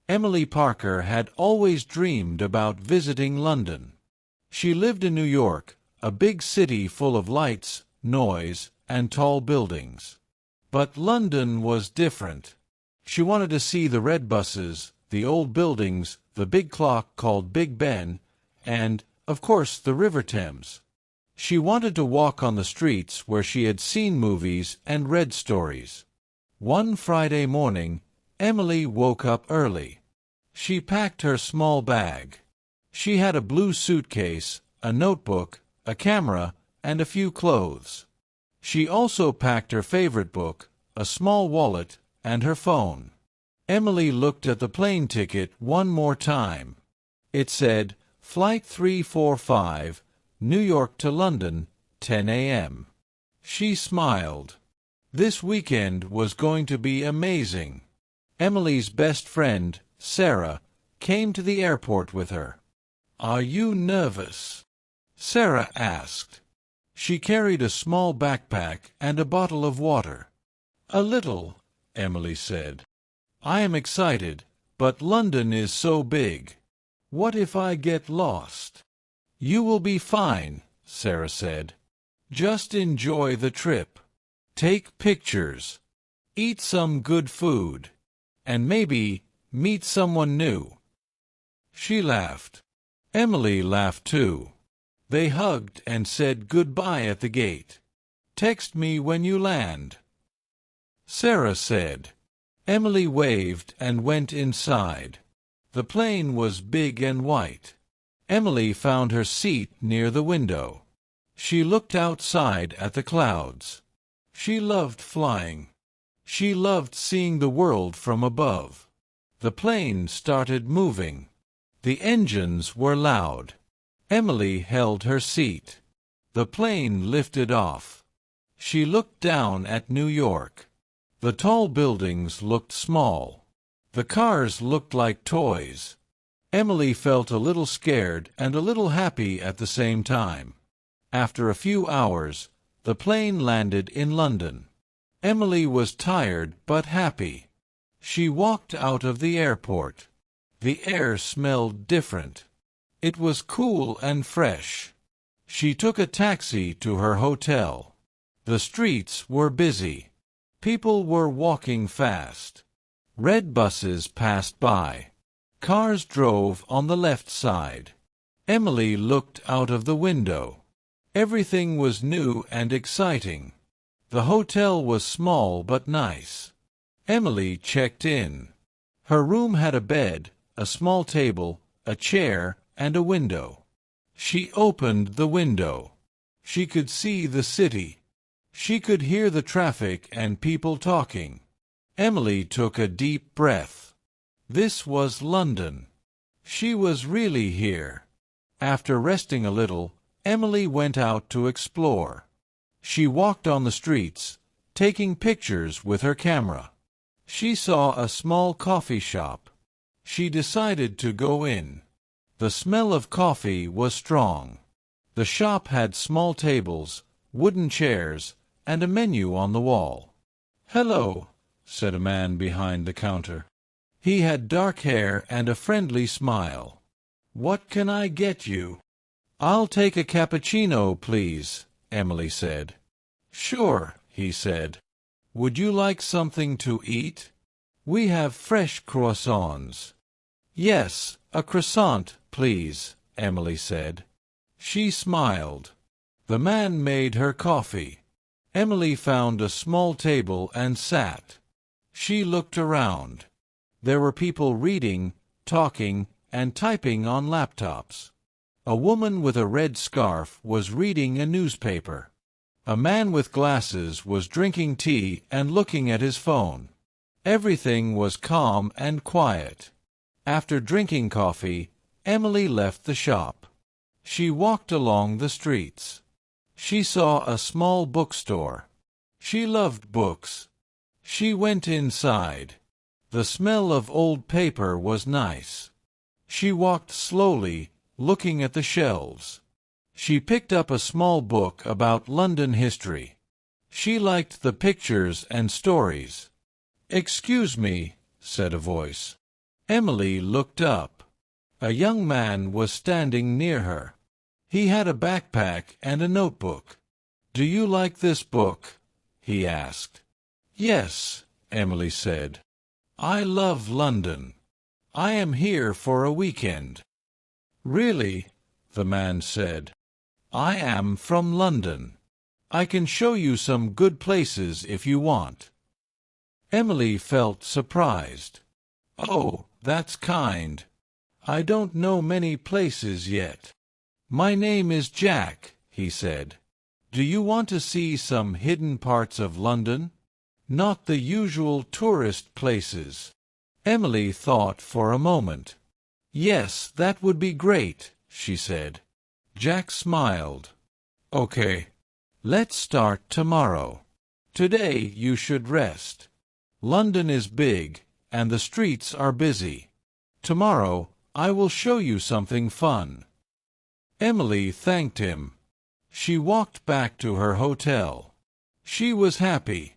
Emily Parker had always dreamed about visiting London. She lived in New York, a big city full of lights, noise, and tall buildings. But London was different. She wanted to see the red buses, the old buildings, the big clock called Big Ben, and, of course, the River Thames. She wanted to walk on the streets where she had seen movies and read stories. One Friday morning, Emily woke up early. She packed her small bag. She had a blue suitcase, a notebook, a camera, and a few clothes. She also packed her favorite book, a small wallet, and her phone. Emily looked at the plane ticket one more time. It said, Flight 345, New York to London, 10 a.m. She smiled. This weekend was going to be amazing. Emily's best friend, Sarah, came to the airport with her. "Are you nervous?" Sarah asked. She carried a small backpack and a bottle of water. "A little," Emily said. "I am excited, but London is so big. What if I get lost?" "You will be fine," Sarah said. "Just enjoy the trip. Take pictures. Eat some good food. And maybe meet someone new." She laughed. Emily laughed too. They hugged and said goodbye at the gate. "Text me when you land," Sarah said. Emily waved and went inside. The plane was big and white. Emily found her seat near the window. She looked outside at the clouds. She loved flying. She loved seeing the world from above. The plane started moving. The engines were loud. Emily held her seat. The plane lifted off. She looked down at New York. The tall buildings looked small. The cars looked like toys. Emily felt a little scared and a little happy at the same time. After a few hours, the plane landed in London. Emily was tired but happy. She walked out of the airport. The air smelled different. It was cool and fresh. She took a taxi to her hotel. The streets were busy. People were walking fast. Red buses passed by. Cars drove on the left side. Emily looked out of the window. Everything was new and exciting. The hotel was small but nice. Emily checked in. Her room had a bed, a small table, a chair, and a window. She opened the window. She could see the city. She could hear the traffic and people talking. Emily took a deep breath. This was London. She was really here. After resting a little, Emily went out to explore. She walked on the streets, taking pictures with her camera. She saw a small coffee shop. She decided to go in. The smell of coffee was strong. The shop had small tables, wooden chairs, and a menu on the wall. "Hello," said a man behind the counter. He had dark hair and a friendly smile. "What can I get you?" "I'll take a cappuccino, please," Emily said. "Sure," he said. "Would you like something to eat? We have fresh croissants." "Yes, a croissant, please," Emily said. She smiled. The man made her coffee. Emily found a small table and sat. She looked around. There were people reading, talking, and typing on laptops. A woman with a red scarf was reading a newspaper. A man with glasses was drinking tea and looking at his phone. Everything was calm and quiet. After drinking coffee, Emily left the shop. She walked along the streets. She saw a small bookstore. She loved books. She went inside. The smell of old paper was nice. She walked slowly, looking at the shelves. She picked up a small book about London history. She liked the pictures and stories. "Excuse me," said a voice. Emily looked up. A young man was standing near her. He had a backpack and a notebook. "Do you like this book?" he asked. "Yes," Emily said. "I love London. I am here for a weekend." "Really?" the man said. "I am from London. I can show you some good places if you want." Emily felt surprised. "Oh, that's kind. I don't know many places yet." "My name is Jack," he said. "Do you want to see some hidden parts of London? Not the usual tourist places." Emily thought for a moment. "Yes, that would be great," she said. Jack smiled. "Okay. Let's start tomorrow. Today you should rest. London is big, and the streets are busy. Tomorrow I will show you something fun." Emily thanked him. She walked back to her hotel. She was happy.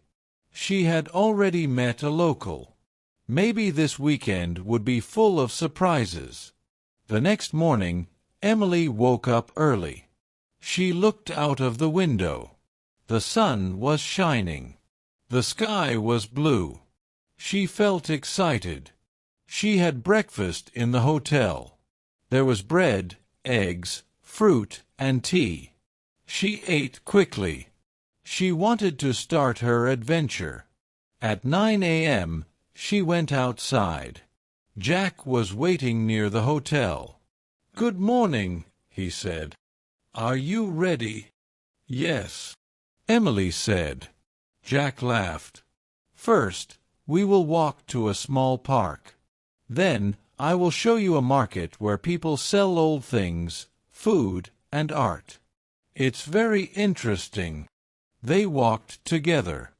She had already met a local. Maybe this weekend would be full of surprises. The next morning, Emily woke up early. She looked out of the window. The sun was shining. The sky was blue. She felt excited. She had breakfast in the hotel. There was bread, eggs, fruit, and tea. She ate quickly. She wanted to start her adventure. At 9 a.m., she went outside. Jack was waiting near the hotel. "Good morning," he said. "Are you ready?" "Yes," Emily said. Jack laughed. "First, we will walk to a small park. Then, I will show you a market where people sell old things, food, and art. It's very interesting." They walked together.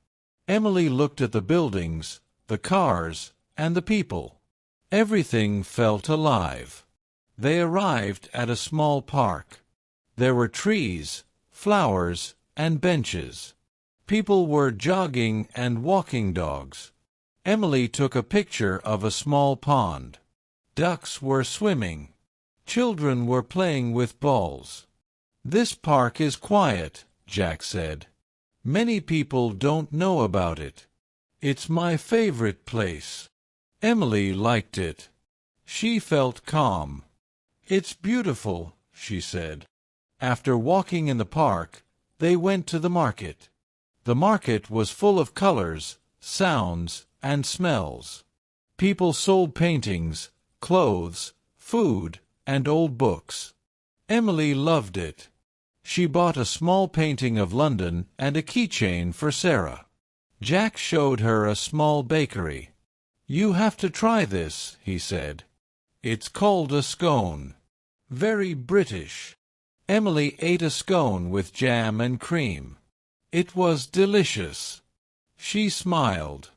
Emily looked at the buildings, the cars, and the people. Everything felt alive. They arrived at a small park. There were trees, flowers, and benches. People were jogging and walking dogs. Emily took a picture of a small pond. Ducks were swimming. Children were playing with balls. "This park is quiet," Jack said. "Many people don't know about it. It's my favorite place." Emily liked it. She felt calm. "It's beautiful," she said. After walking in the park, they went to the market. The market was full of colors, sounds, and smells. People sold paintings, clothes, food, and old books. Emily loved it. She bought a small painting of London and a keychain for Sarah. Jack showed her a small bakery. "You have to try this," he said. "It's called a scone. Very British." Emily ate a scone with jam and cream. It was delicious. She smiled.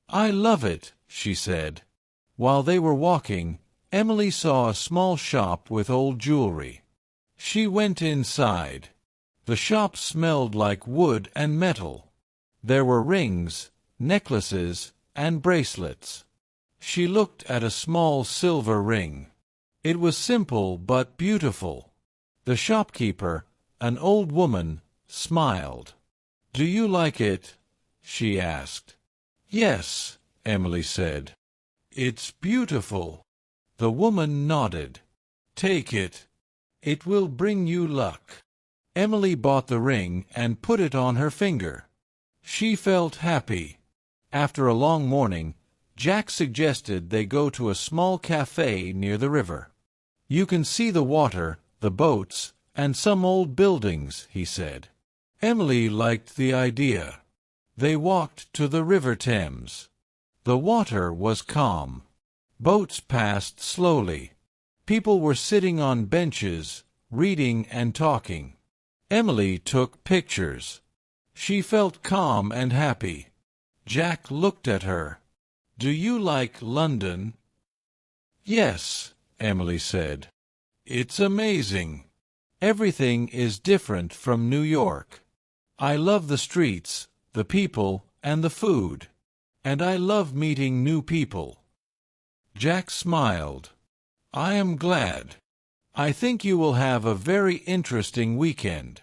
"I love it," she said. While they were walking, Emily saw a small shop with old jewelry. She went inside. The shop smelled like wood and metal. There were rings, necklaces, and bracelets. She looked at a small silver ring. It was simple but beautiful. The shopkeeper, an old woman, smiled. "Do you like it?" she asked. "Yes," Emily said. "It's beautiful." The woman nodded. "Take it. It will bring you luck." Emily bought the ring and put it on her finger. She felt happy. After a long morning, Jack suggested they go to a small cafe near the river. "You can see the water, the boats, and some old buildings," he said. Emily liked the idea. They walked to the River Thames. The water was calm. Boats passed slowly. People were sitting on benches, reading and talking. Emily took pictures. She felt calm and happy. Jack looked at her. "Do you like London?" "Yes," Emily said. "It's amazing. Everything is different from New York. I love the streets, the people, and the food. And I love meeting new people." Jack smiled. I am glad. I think you will have a very interesting weekend.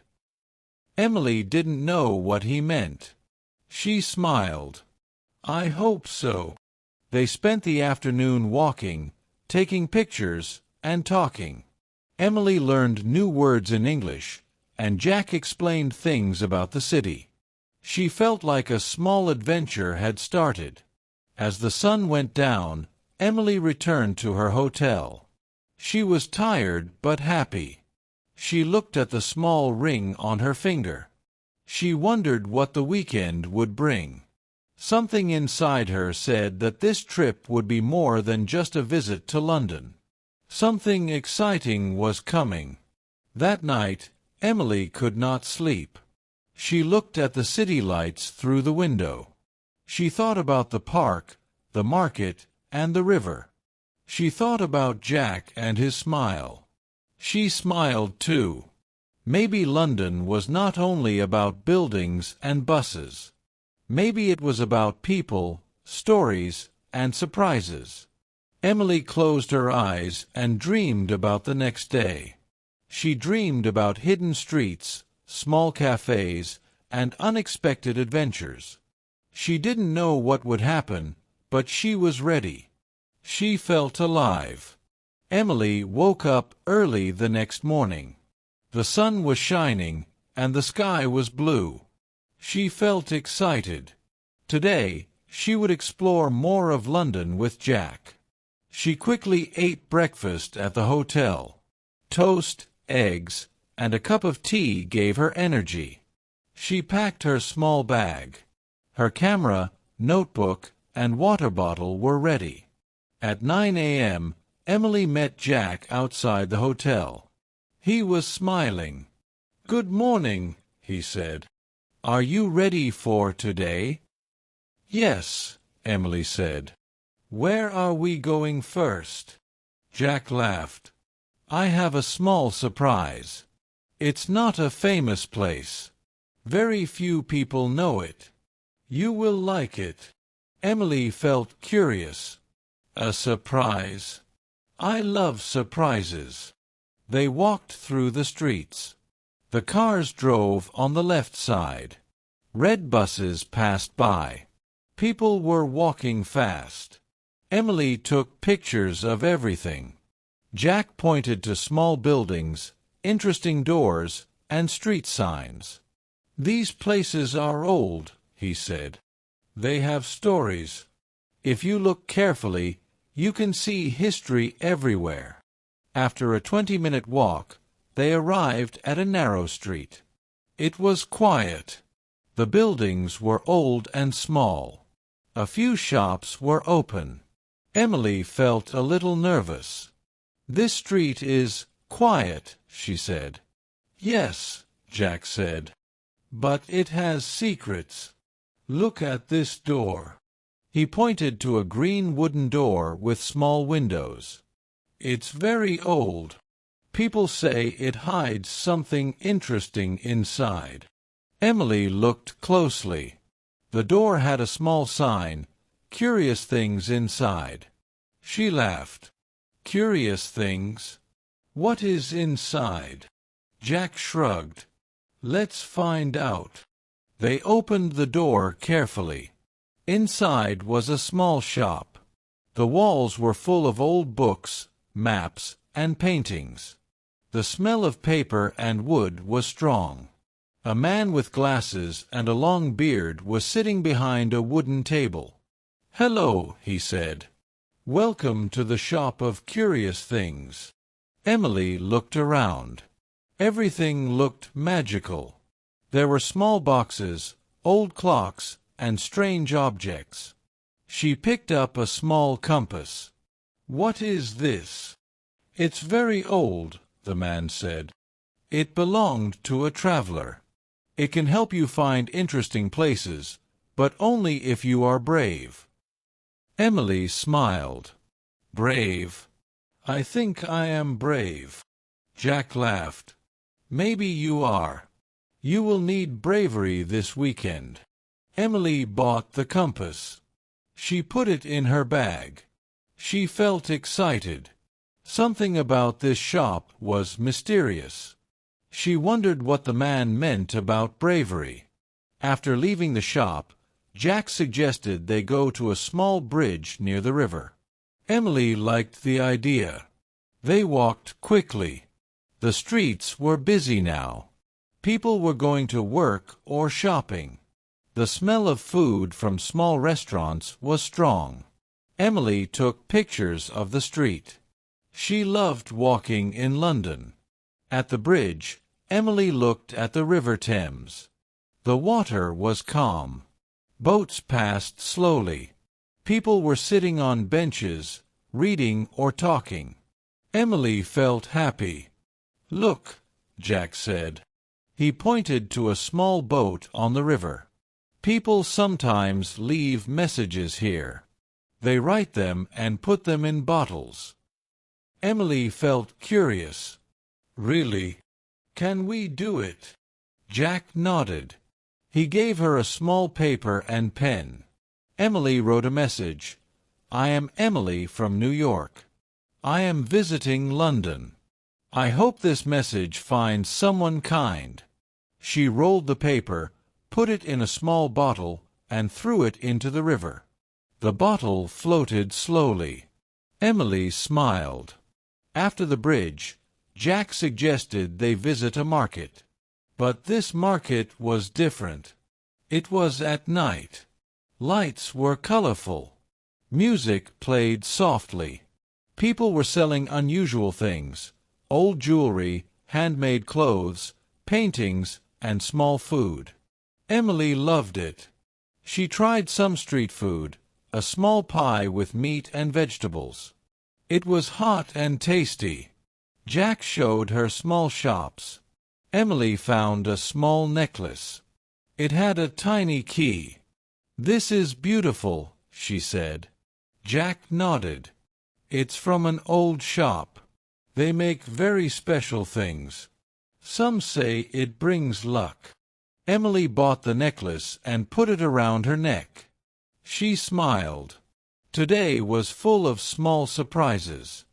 Emily didn't know what he meant. She smiled. I hope so. They spent the afternoon walking, taking pictures, and talking. Emily learned new words in English, and Jack explained things about the city. She felt like a small adventure had started. As the sun went down, Emily returned to her hotel. She was tired but happy. She looked at the small ring on her finger. She wondered what the weekend would bring. Something inside her said that this trip would be more than just a visit to London. Something exciting was coming. That night, Emily could not sleep. She looked at the city lights through the window. She thought about the park, the market, and the river. She thought about Jack and his smile. She smiled too. Maybe London was not only about buildings and buses. Maybe it was about people, stories, and surprises. Emily closed her eyes and dreamed about the next day. She dreamed about hidden streets, small cafes, and unexpected adventures. She didn't know what would happen, but she was ready. She felt alive. Emily woke up early the next morning. The sun was shining, and the sky was blue. She felt excited. Today, she would explore more of London with Jack. She quickly ate breakfast at the hotel. Toast, eggs, and a cup of tea gave her energy. She packed her small bag. Her camera, notebook, and water bottle were ready. At 9 a.m., Emily met Jack outside the hotel. He was smiling. "Good morning," he said. "Are you ready for today?" "Yes," Emily said. "Where are we going first?" Jack laughed. "I have a small surprise. It's not a famous place. Very few people know it. You will like it." Emily felt curious. A surprise. I love surprises. They walked through the streets. The cars drove on the left side. Red buses passed by. People were walking fast. Emily took pictures of everything. Jack pointed to small buildings, interesting doors, and street signs. "These places are old," he said. "They have stories. If you look carefully, you can see history everywhere." After a 20-minute walk, they arrived at a narrow street. It was quiet. The buildings were old and small. A few shops were open. Emily felt a little nervous. "This street is quiet," she said. "Yes," Jack said. "But it has secrets. Look at this door." He pointed to a green wooden door with small windows. "It's very old. People say it hides something interesting inside." Emily looked closely. The door had a small sign, "Curious Things Inside." She laughed. "Curious things? What is inside?" Jack shrugged. "Let's find out." They opened the door carefully. Inside was a small shop. The walls were full of old books, maps, and paintings. The smell of paper and wood was strong. A man with glasses and a long beard was sitting behind a wooden table. "Hello," he said. "Welcome to the shop of curious things." Emily looked around. Everything looked magical. There were small boxes, old clocks, and strange objects. She picked up a small compass. "What is this?" "It's very old," the man said. "It belonged to a traveler. It can help you find interesting places, but only if you are brave." Emily smiled. "Brave? I think I am brave." Jack laughed. "Maybe you are. You will need bravery this weekend." Emily bought the compass. She put it in her bag. She felt excited. Something about this shop was mysterious. She wondered what the man meant about bravery. After leaving the shop, Jack suggested they go to a small bridge near the river. Emily liked the idea. They walked quickly. The streets were busy now. People were going to work or shopping. The smell of food from small restaurants was strong. Emily took pictures of the street. She loved walking in London. At the bridge, Emily looked at the River Thames. The water was calm. Boats passed slowly. People were sitting on benches, reading or talking. Emily felt happy. "Look," Jack said. He pointed to a small boat on the river. "People sometimes leave messages here. They write them and put them in bottles." Emily felt curious. "Really? Can we do it?" Jack nodded. He gave her a small paper and pen. Emily wrote a message. "I am Emily from New York. I am visiting London. I hope this message finds someone kind." She rolled the paper, put it in a small bottle, and threw it into the river. The bottle floated slowly. Emily smiled. After the bridge, Jack suggested they visit a market. But this market was different. It was at night. Lights were colorful. Music played softly. People were selling unusual things: old jewelry, handmade clothes, paintings, and small food. Emily loved it. She tried some street food, a small pie with meat and vegetables. It was hot and tasty. Jack showed her small shops. Emily found a small necklace. It had a tiny key. "This is beautiful," she said. Jack nodded. "It's from an old shop. They make very special things. Some say it brings luck." Emily bought the necklace and put it around her neck. She smiled. Today was full of small surprises.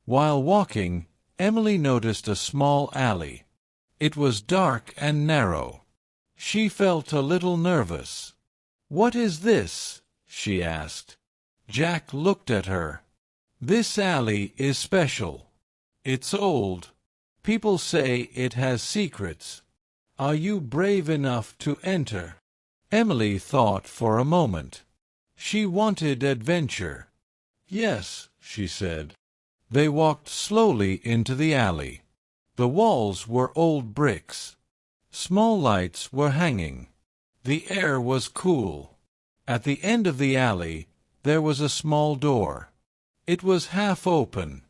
While walking, Emily noticed a small alley. It was dark and narrow. She felt a little nervous. "What is this?" she asked. Jack looked at her. "This alley is special. It's old. People say it has secrets. Are you brave enough to enter?" Emily thought for a moment. She wanted adventure. "Yes," she said. They walked slowly into the alley. The walls were old bricks. Small lights were hanging. The air was cool. At the end of the alley, there was a small door. It was half open.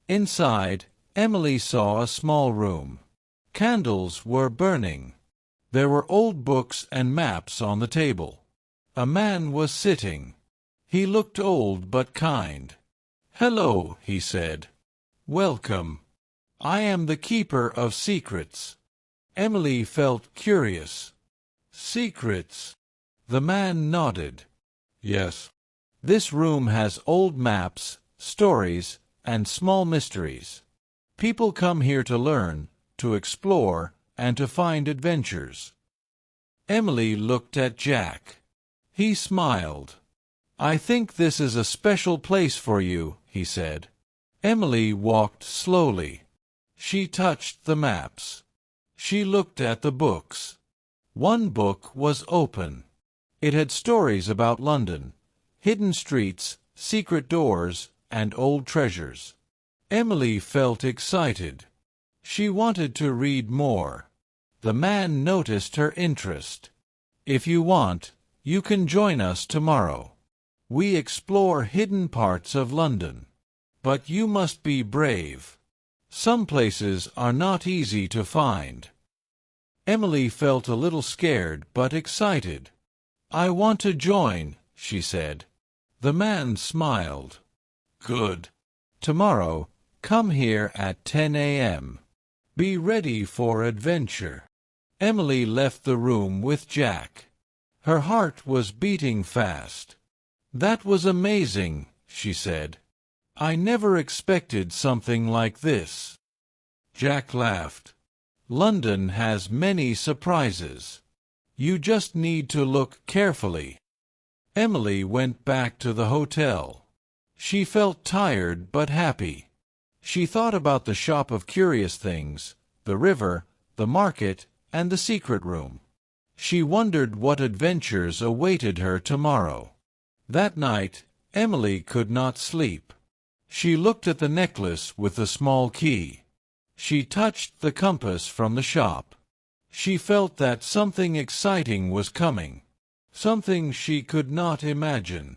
Inside, Emily saw a small room. Candles were burning. There were old books and maps on the table. A man was sitting. He looked old but kind. "Hello," he said. "Welcome. I am the keeper of secrets." Emily felt curious. "Secrets?" The man nodded. "Yes. This room has old maps, stories, and small mysteries. People come here to learn, to explore, and to find adventures." Emily looked at Jack. He smiled. "I think this is a special place for you," he said. Emily walked slowly. She touched the maps. She looked at the books. One book was open. It had stories about London, hidden streets, secret doors, and old treasures. Emily felt excited. She wanted to read more. The man noticed her interest. "If you want, you can join us tomorrow. We explore hidden parts of London. But you must be brave. Some places are not easy to find." Emily felt a little scared but excited. "I want to join," she said. The man smiled. "Good. Tomorrow, come here at 10 a.m. Be ready for adventure." Emily left the room with Jack. Her heart was beating fast. "That was amazing," she said. I never expected something like this. Jack laughed. London has many surprises. You just need to look carefully. Emily went back to the hotel. She felt tired but happy. She thought about the shop of curious things, the river, the market, and the secret room. She wondered what adventures awaited her tomorrow. That night, Emily could not sleep. She looked at the necklace with the small key. She touched the compass from the shop. She felt that something exciting was coming, something she could not imagine.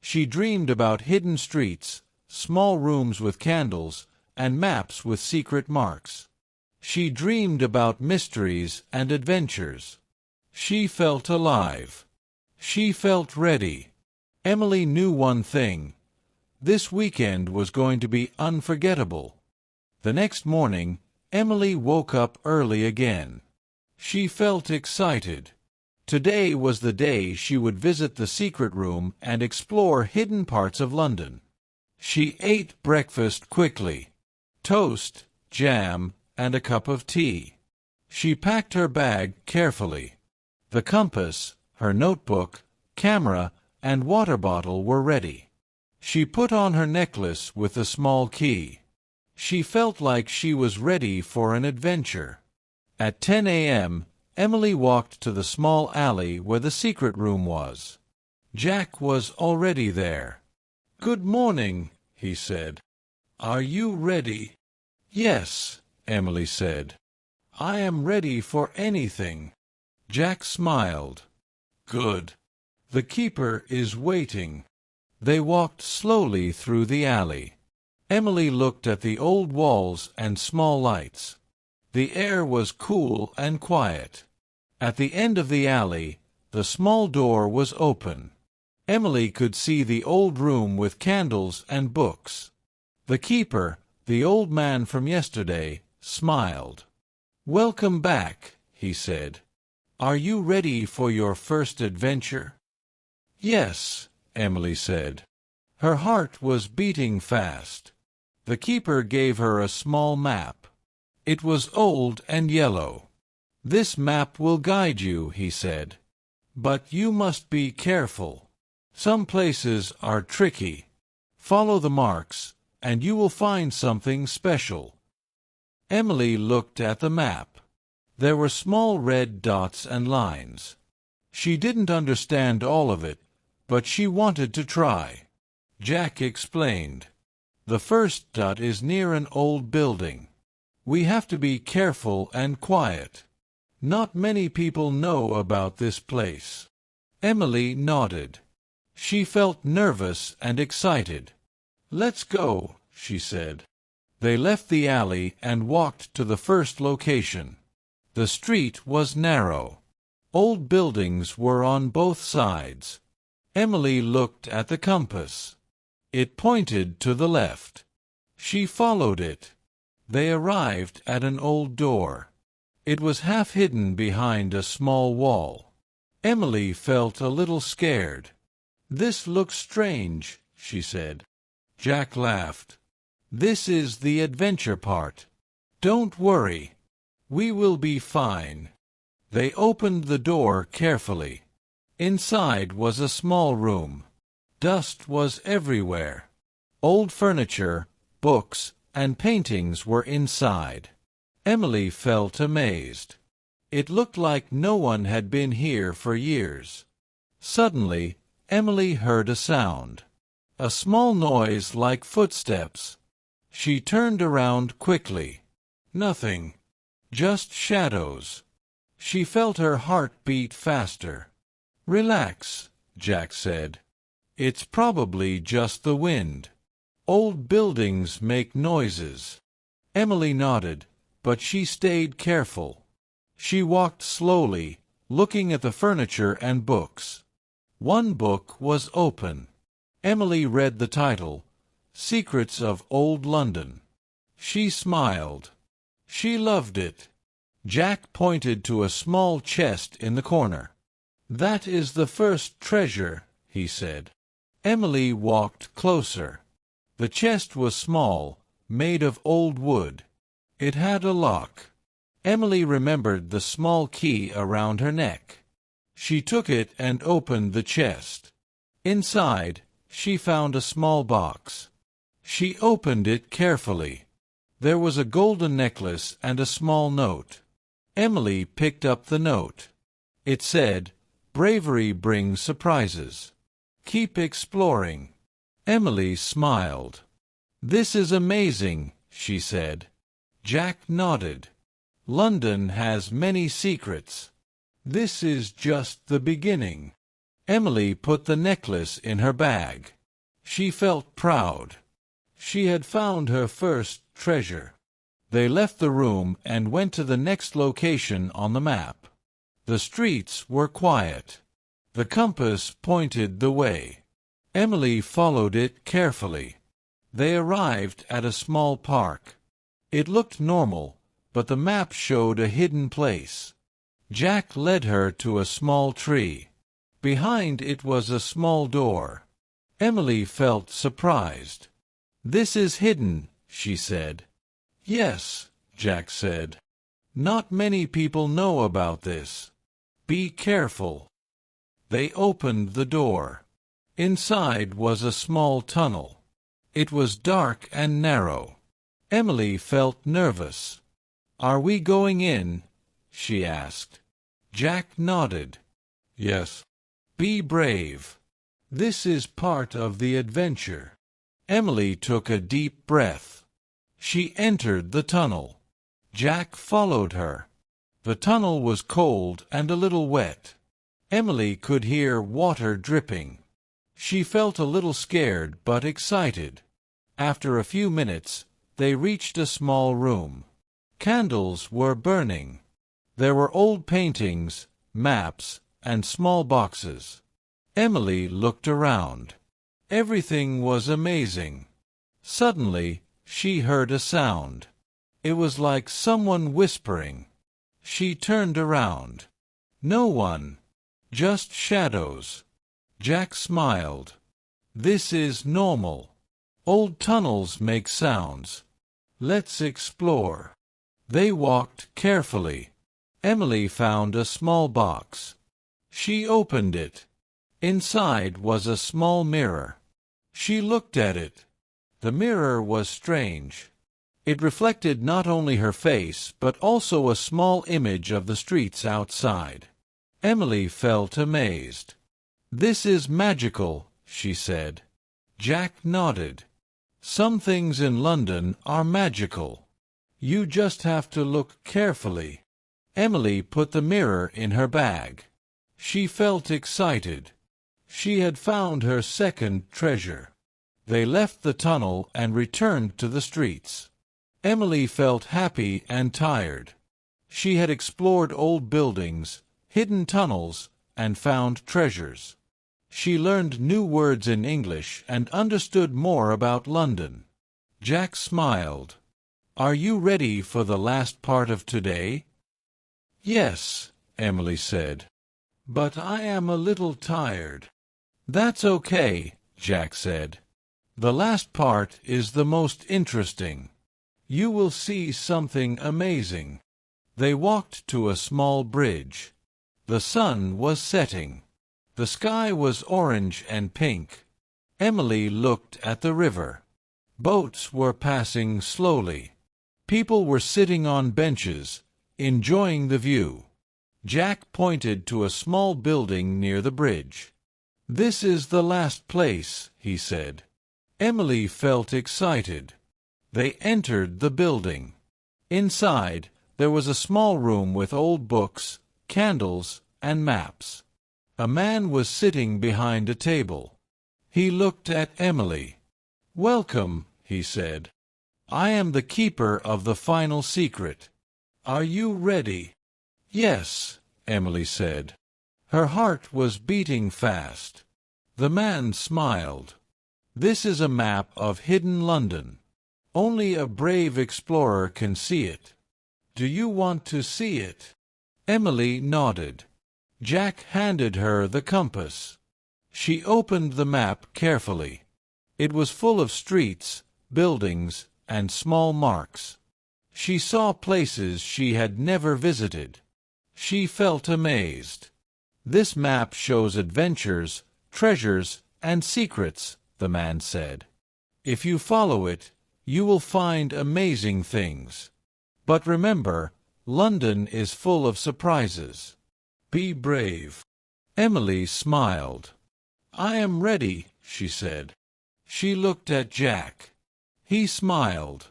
She dreamed about hidden streets, small rooms with candles, and maps with secret marks. She dreamed about mysteries and adventures. She felt alive. She felt ready. Emily knew one thing. This weekend was going to be unforgettable. The next morning, Emily woke up early again. She felt excited. Today was the day she would visit the secret room and explore hidden parts of London. She ate breakfast quickly. Toast, jam, and a cup of tea. She packed her bag carefully. The compass, her notebook, camera, and water bottle were ready. She put on her necklace with the small key. She felt like she was ready for an adventure. At 10 a.m., Emily walked to the small alley where the secret room was. Jack was already there. "Good morning," he said. "Are you ready?" "Yes," Emily said. "I am ready for anything." Jack smiled. "Good. The keeper is waiting." They walked slowly through the alley. Emily looked at the old walls and small lights. The air was cool and quiet. At the end of the alley, the small door was open. Emily could see the old room with candles and books. The keeper, the old man from yesterday, smiled. "Welcome back," he said. "Are you ready for your first adventure?" "Yes," Emily said. Her heart was beating fast. The keeper gave her a small map. It was old and yellow. "This map will guide you," he said. "But you must be careful. Some places are tricky. Follow the marks, and you will find something special." Emily looked at the map. There were small red dots and lines. She didn't understand all of it, but she wanted to try. Jack explained. "The first dot is near an old building. We have to be careful and quiet. Not many people know about this place." Emily nodded. She felt nervous and excited. "Let's go," she said. They left the alley and walked to the first location. The street was narrow. Old buildings were on both sides. Emily looked at the compass. It pointed to the left. She followed it. They arrived at an old door. It was half hidden behind a small wall. Emily felt a little scared. "This looks strange," she said. Jack laughed. "This is the adventure part. Don't worry. We will be fine." They opened the door carefully. Inside was a small room. Dust was everywhere. Old furniture, books, and paintings were inside. Emily felt amazed. It looked like no one had been here for years. Suddenly, Emily heard a sound. A small noise like footsteps. She turned around quickly. Nothing. Just shadows. She felt her heart beat faster. "Relax," Jack said. "It's probably just the wind. Old buildings make noises." Emily nodded, but she stayed careful. She walked slowly, looking at the furniture and books. One book was open. Emily read the title, "Secrets of Old London." She smiled. She loved it. Jack pointed to a small chest in the corner. "That is the first treasure," he said. Emily walked closer. The chest was small, made of old wood. It had a lock. Emily remembered the small key around her neck. She took it and opened the chest. Inside, she found a small box. She opened it carefully. There was a golden necklace and a small note. Emily picked up the note. It said, "Bravery brings surprises. Keep exploring." Emily smiled. "This is amazing," she said. Jack nodded. "London has many secrets. This is just the beginning." Emily put the necklace in her bag. She felt proud. She had found her first treasure. They left the room and went to the next location on the map. The streets were quiet. The compass pointed the way. Emily followed it carefully. They arrived at a small park. It looked normal, but the map showed a hidden place. Jack led her to a small tree. Behind it was a small door. Emily felt surprised. "This is hidden," she said. "Yes," Jack said. "Not many people know about this. Be careful." They opened the door. Inside was a small tunnel. It was dark and narrow. Emily felt nervous. "Are we going in?" she asked. Jack nodded. "Yes." "Be brave. This is part of the adventure." Emily took a deep breath. She entered the tunnel. Jack followed her. The tunnel was cold and a little wet. Emily could hear water dripping. She felt a little scared but excited. After a few minutes, they reached a small room. Candles were burning. There were old paintings, maps, and small boxes. Emily looked around. Everything was amazing. Suddenly, she heard a sound. It was like someone whispering. She turned around. No one. Just shadows. Jack smiled. "This is normal. Old tunnels make sounds. Let's explore." They walked carefully. Emily found a small box. She opened it. Inside was a small mirror. She looked at it. The mirror was strange. It reflected not only her face but also a small image of the streets outside. Emily felt amazed. "This is magical," she said. Jack nodded. "Some things in London are magical. You just have to look carefully." Emily put the mirror in her bag. She felt excited. She had found her second treasure. They left the tunnel and returned to the streets. Emily felt happy and tired. She had explored old buildings, hidden tunnels, and found treasures. She learned new words in English and understood more about London. Jack smiled. "Are you ready for the last part of today?" "Yes," Emily said. "But I am a little tired." "That's okay," Jack said. "The last part is the most interesting. You will see something amazing." They walked to a small bridge. The sun was setting. The sky was orange and pink. Emily looked at the river. Boats were passing slowly. People were sitting on benches, enjoying the view. Jack pointed to a small building near the bridge. "This is the last place," he said. Emily felt excited. They entered the building. Inside, there was a small room with old books, candles, and maps. A man was sitting behind a table. He looked at Emily. "Welcome," he said. "I am the keeper of the final secret. Are you ready?" "Yes," Emily said. Her heart was beating fast. The man smiled. "This is a map of hidden London. Only a brave explorer can see it. Do you want to see it?" Emily nodded. Jack handed her the compass. She opened the map carefully. It was full of streets, buildings, and small marks. She saw places she had never visited. She felt amazed. "This map shows adventures, treasures, and secrets," the man said. "If you follow it, you will find amazing things. But remember, London is full of surprises. Be brave." Emily smiled. "I am ready," she said. She looked at Jack. He smiled.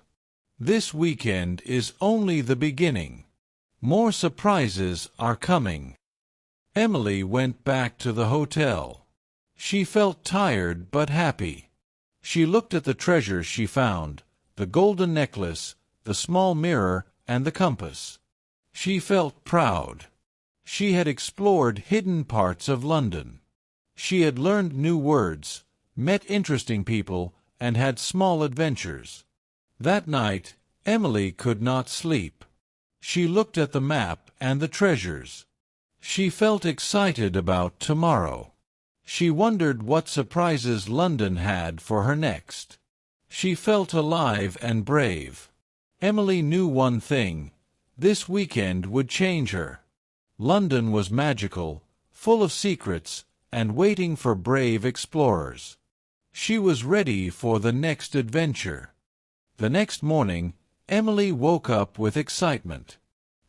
"This weekend is only the beginning. More surprises are coming." Emily went back to the hotel. She felt tired but happy. She looked at the treasures she found, the golden necklace, the small mirror, and the compass. She felt proud. She had explored hidden parts of London. She had learned new words, met interesting people, and had small adventures. That night, Emily could not sleep. She looked at the map and the treasures. She felt excited about tomorrow. She wondered what surprises London had for her next. She felt alive and brave. Emily knew one thing: this weekend would change her. London was magical, full of secrets, and waiting for brave explorers. She was ready for the next adventure. The next morning, Emily woke up with excitement.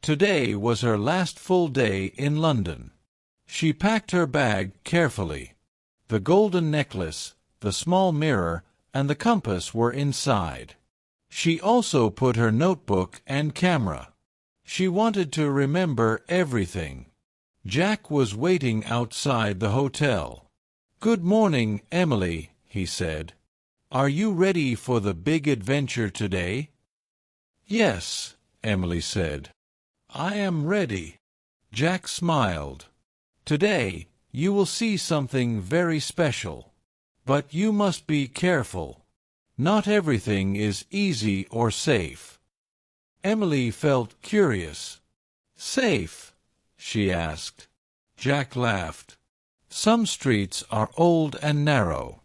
Today was her last full day in London. She packed her bag carefully. The golden necklace, the small mirror, and the compass were inside. She also put her notebook and camera. She wanted to remember everything. Jack was waiting outside the hotel. "Good morning, Emily," he said. "Are you ready for the big adventure today?" "Yes," Emily said. "I am ready." Jack smiled. "Today, you will see something very special. But you must be careful. Not everything is easy or safe." Emily felt curious. "Safe?" she asked. Jack laughed. "Some streets are old and narrow.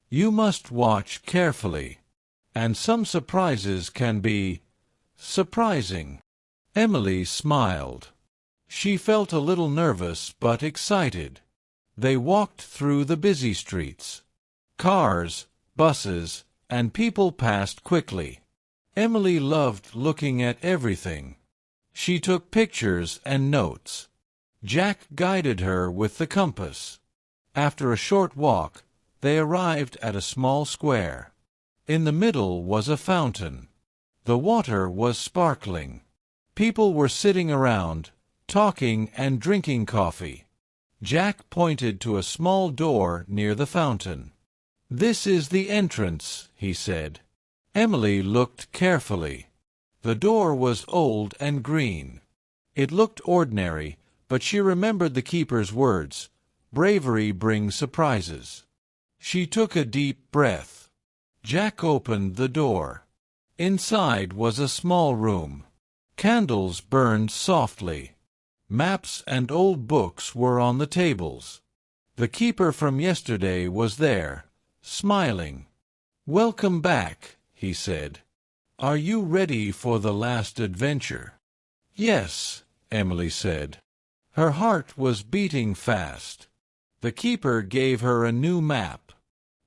You must watch carefully. And some surprises can be surprising." Emily smiled. She felt a little nervous but excited. They walked through the busy streets. Cars, buses, and people passed quickly. Emily loved looking at everything. She took pictures and notes. Jack guided her with the compass. After a short walk, they arrived at a small square. In the middle was a fountain. The water was sparkling. People were sitting around, talking and drinking coffee. Jack pointed to a small door near the fountain. "This is the entrance," he said. Emily looked carefully. The door was old and green. It looked ordinary, but she remembered the keeper's words: "Bravery brings surprises." She took a deep breath. Jack opened the door. Inside was a small room. Candles burned softly. Maps and old books were on the tables. The keeper from yesterday was there, smiling. "Welcome back," he said. "Are you ready for the last adventure?" "Yes," Emily said. Her heart was beating fast. The keeper gave her a new map.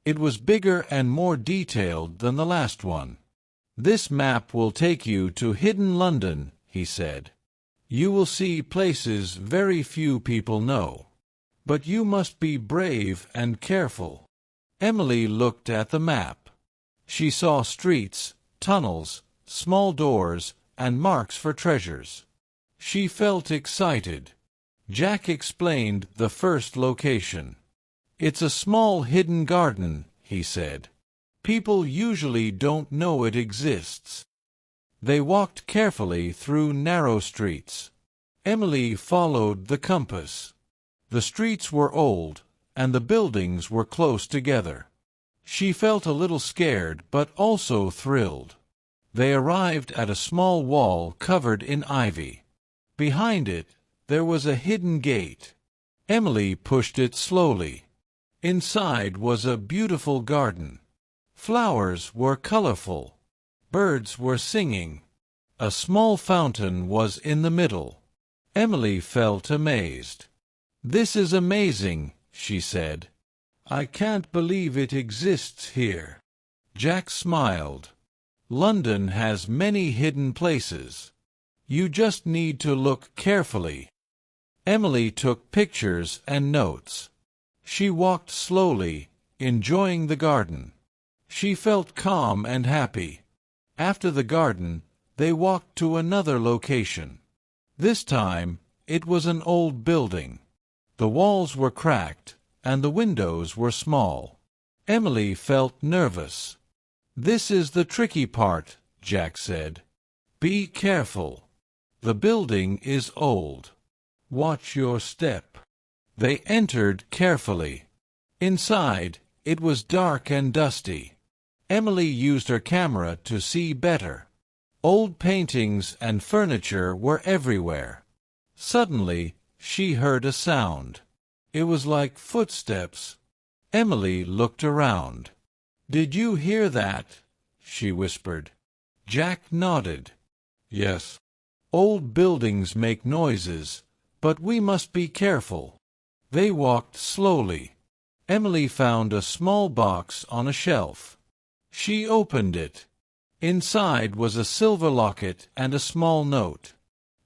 It was bigger and more detailed than the last one. "This map will take you to hidden London," he said. "You will see places very few people know. But you must be brave and careful." Emily looked at the map. She saw streets, tunnels, small doors, and marks for treasures. She felt excited. Jack explained the first location. "It's a small hidden garden," he said. "People usually don't know it exists." They walked carefully through narrow streets. Emily followed the compass. The streets were old, and the buildings were close together. She felt a little scared but also thrilled. They arrived at a small wall covered in ivy. Behind it, there was a hidden gate. Emily pushed it slowly. Inside was a beautiful garden. Flowers were colorful. Birds were singing. A small fountain was in the middle. Emily felt amazed. "This is amazing," she said. "I can't believe it exists here." Jack smiled. "London has many hidden places. You just need to look carefully." Emily took pictures and notes. She walked slowly, enjoying the garden. She felt calm and happy. After the garden, they walked to another location. This time, it was an old building. The walls were cracked, and the windows were small. Emily felt nervous. "This is the tricky part," Jack said. "Be careful. The building is old. Watch your step." They entered carefully. Inside, it was dark and dusty. Emily used her camera to see better. Old paintings and furniture were everywhere. Suddenly, she heard a sound. It was like footsteps. Emily looked around. "Did you hear that?" she whispered. Jack nodded. "Yes. Old buildings make noises, but we must be careful." They walked slowly. Emily found a small box on a shelf. She opened it. Inside was a silver locket and a small note.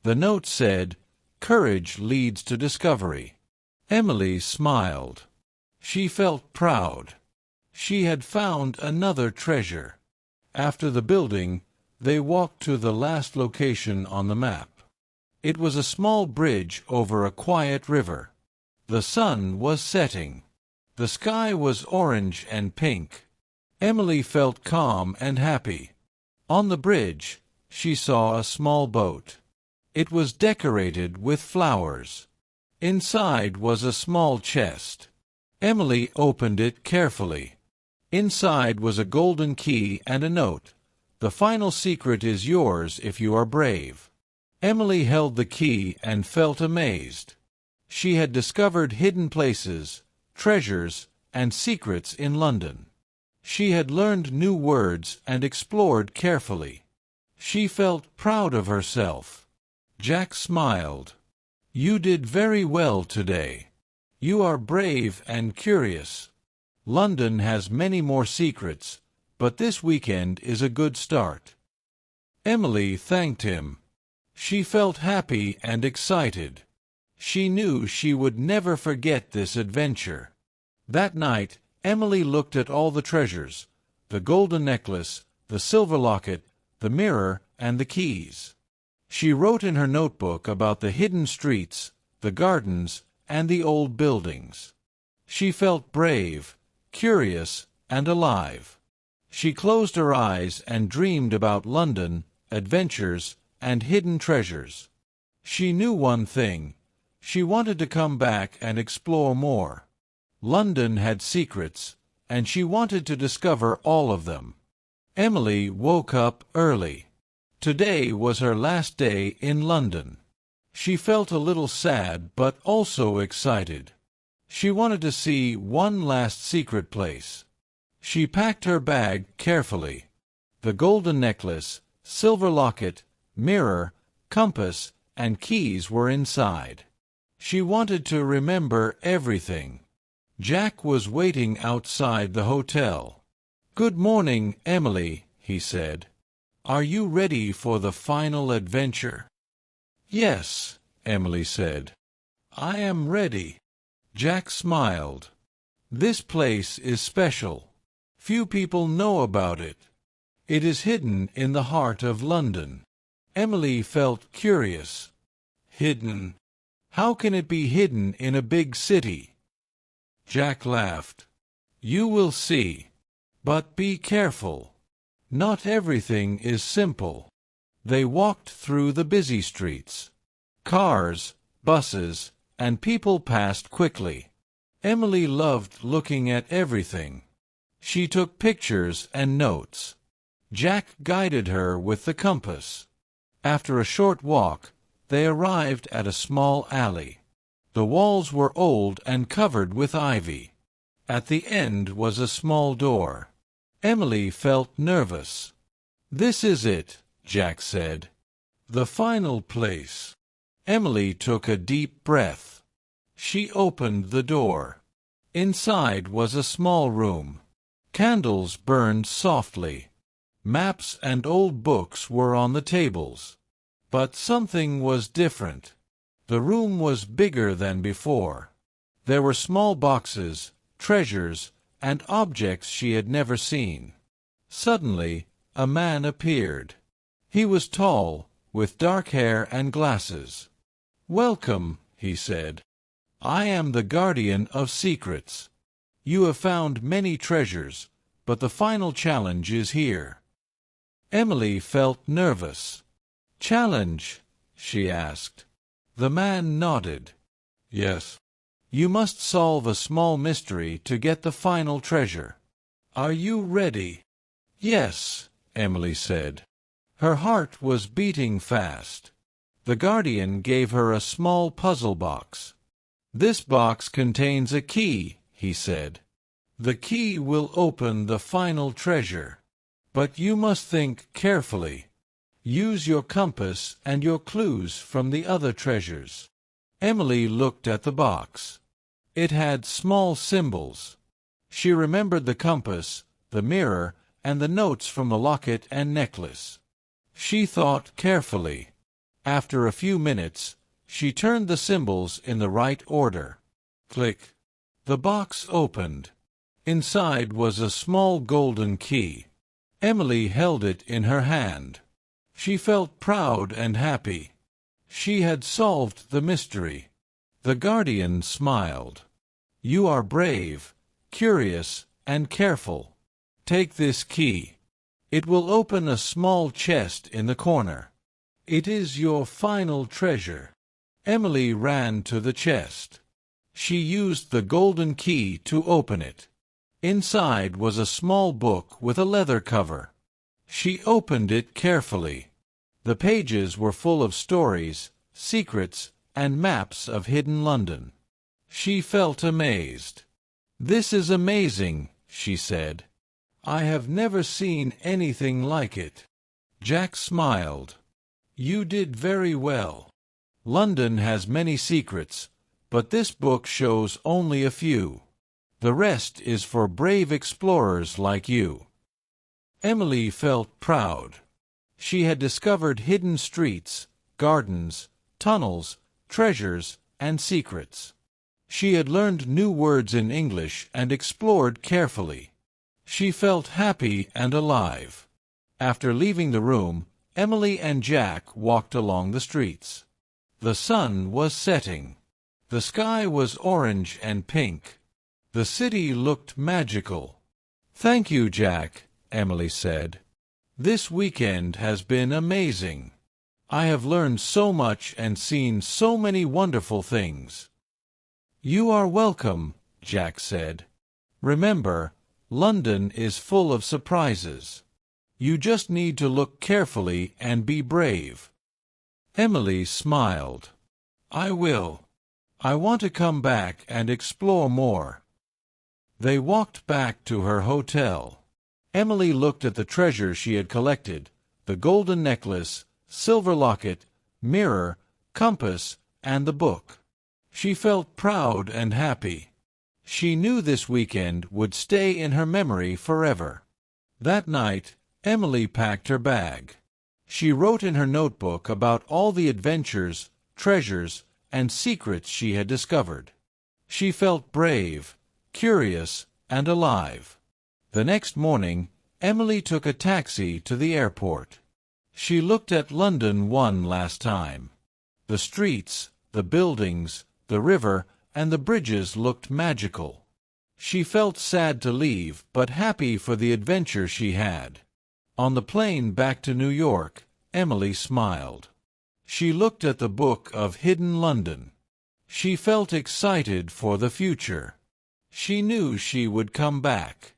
The note said, "Courage leads to discovery." Emily smiled. She felt proud. She had found another treasure. After the building, they walked to the last location on the map. It was a small bridge over a quiet river. The sun was setting. The sky was orange and pink. Emily felt calm and happy. On the bridge, she saw a small boat. It was decorated with flowers. Inside was a small chest. Emily opened it carefully. Inside was a golden key and a note. "The final secret is yours if you are brave." Emily held the key and felt amazed. She had discovered hidden places, treasures, and secrets in London. She had learned new words and explored carefully. She felt proud of herself. Jack smiled. "You did very well today. You are brave and curious. London has many more secrets, but this weekend is a good start." Emily thanked him. She felt happy and excited. She knew she would never forget this adventure. That night, Emily looked at all the treasures: the golden necklace, the silver locket, the mirror, and the keys. She wrote in her notebook about the hidden streets, the gardens, and the old buildings. She felt brave, curious, and alive. She closed her eyes and dreamed about London, adventures, and hidden treasures. She knew one thing: she wanted to come back and explore more. London had secrets, and she wanted to discover all of them. Emily woke up early. Today was her last day in London. She felt a little sad but also excited. She wanted to see one last secret place. She packed her bag carefully. The golden necklace, silver locket, mirror, compass, and keys were inside. She wanted to remember everything. Jack was waiting outside the hotel. "Good morning, Emily," he said. "Are you ready for the final adventure?" "Yes," Emily said. "I am ready." Jack smiled. "This place is special. Few people know about it. It is hidden in the heart of London." Emily felt curious. "Hidden? How can it be hidden in a big city?" Jack laughed. "You will see. But be careful. Not everything is simple." They walked through the busy streets. Cars, buses, and people passed quickly. Emily loved looking at everything. She took pictures and notes. Jack guided her with the compass. After a short walk, they arrived at a small alley. The walls were old and covered with ivy. At the end was a small door. Emily felt nervous. "This is it," Jack said. "The final place." Emily took a deep breath. She opened the door. Inside was a small room. Candles burned softly. Maps and old books were on the tables. But something was different. The room was bigger than before. There were small boxes, treasures, and objects she had never seen. Suddenly, a man appeared. He was tall, with dark hair and glasses. "Welcome," he said. "I am the guardian of secrets. You have found many treasures, but the final challenge is here." Emily felt nervous. "Challenge?" she asked. The man nodded. "Yes. You must solve a small mystery to get the final treasure. Are you ready?" "Yes," Emily said. Her heart was beating fast. The guardian gave her a small puzzle box. "This box contains a key," he said. "The key will open the final treasure. But you must think carefully. Use your compass and your clues from the other treasures." Emily looked at the box. It had small symbols. She remembered the compass, the mirror, and the notes from the locket and necklace. She thought carefully. After a few minutes, she turned the symbols in the right order. Click. The box opened. Inside was a small golden key. Emily held it in her hand. She felt proud and happy. She had solved the mystery. The guardian smiled. "You are brave, curious, and careful. Take this key. It will open a small chest in the corner. It is your final treasure." Emily ran to the chest. She used the golden key to open it. Inside was a small book with a leather cover. She opened it carefully. The pages were full of stories, secrets, and maps of hidden London. She felt amazed. "This is amazing," she said. "I have never seen anything like it." Jack smiled. "You did very well. London has many secrets, but this book shows only a few. The rest is for brave explorers like you." Emily felt proud. She had discovered hidden streets, gardens, tunnels, treasures, and secrets. She had learned new words in English and explored carefully. She felt happy and alive. After leaving the room, Emily and Jack walked along the streets. The sun was setting. The sky was orange and pink. The city looked magical. "Thank you, Jack," Emily said. "This weekend has been amazing. I have learned so much and seen so many wonderful things." "You are welcome," Jack said. "Remember, London is full of surprises. You just need to look carefully and be brave." Emily smiled. "I will. I want to come back and explore more." They walked back to her hotel. Emily looked at the treasures she had collected, the golden necklace, silver locket, mirror, compass, and the book. She felt proud and happy. She knew this weekend would stay in her memory forever. That night, Emily packed her bag. She wrote in her notebook about all the adventures, treasures, and secrets she had discovered. She felt brave, curious, and alive. The next morning, Emily took a taxi to the airport. She looked at London one last time. The streets, the buildings, the river, and the bridges looked magical. She felt sad to leave, but happy for the adventure she had. On the plane back to New York, Emily smiled. She looked at the book of Hidden London. She felt excited for the future. She knew she would come back.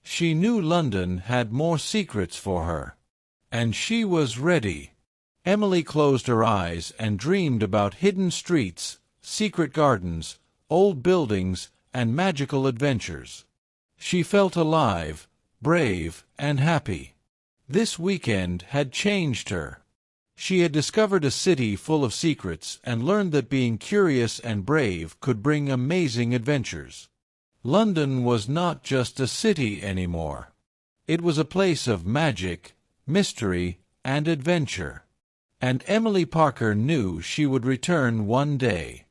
She knew London had more secrets for her. And she was ready. Emily closed her eyes and dreamed about hidden streets, secret gardens, old buildings, and magical adventures. She felt alive, brave, and happy. This weekend had changed her. She had discovered a city full of secrets and learned that being curious and brave could bring amazing adventures. London was not just a city anymore. It was a place of magic, mystery, and adventure. And Emily Parker knew she would return one day.